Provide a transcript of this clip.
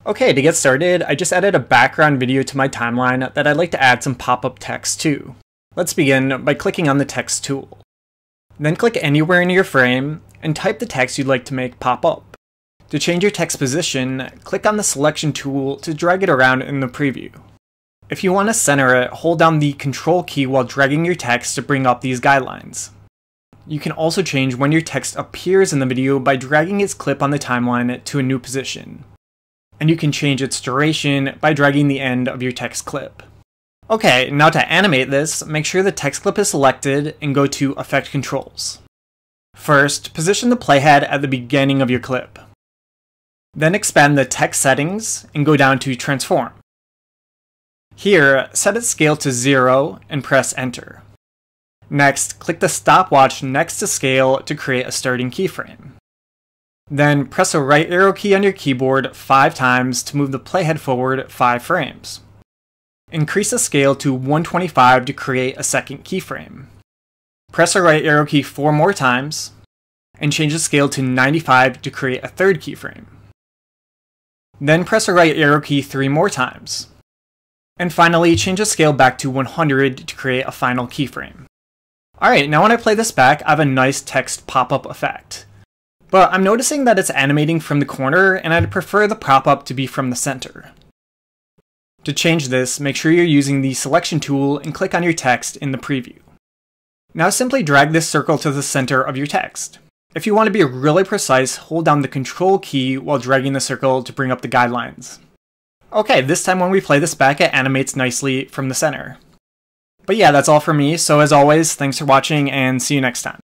Okay, to get started, I just added a background video to my timeline that I'd like to add some pop-up text to. Let's begin by clicking on the text tool. Then click anywhere in your frame and type the text you'd like to make pop up. To change your text position, click on the selection tool to drag it around in the preview. If you want to center it, hold down the Control key while dragging your text to bring up these guidelines. You can also change when your text appears in the video by dragging its clip on the timeline to a new position. And you can change its duration by dragging the end of your text clip. Okay, now to animate this, make sure the text clip is selected and go to Effect Controls. First, position the playhead at the beginning of your clip. Then expand the text settings and go down to Transform. Here, set its scale to 0 and press Enter. Next, click the stopwatch next to scale to create a starting keyframe. Then press the right arrow key on your keyboard 5 times to move the playhead forward 5 frames. Increase the scale to 125 to create a second keyframe. Press the right arrow key 4 more times, and change the scale to 95 to create a third keyframe. Then press the right arrow key 3 more times. And finally, change the scale back to 100 to create a final keyframe. Alright, now when I play this back, I have a nice text pop-up effect. But I'm noticing that it's animating from the corner, and I'd prefer the pop-up to be from the center. To change this, make sure you're using the selection tool and click on your text in the preview. Now simply drag this circle to the center of your text. If you want to be really precise, hold down the Control key while dragging the circle to bring up the guidelines. Okay, this time when we play this back, it animates nicely from the center. But yeah, that's all for me, so as always, thanks for watching and see you next time.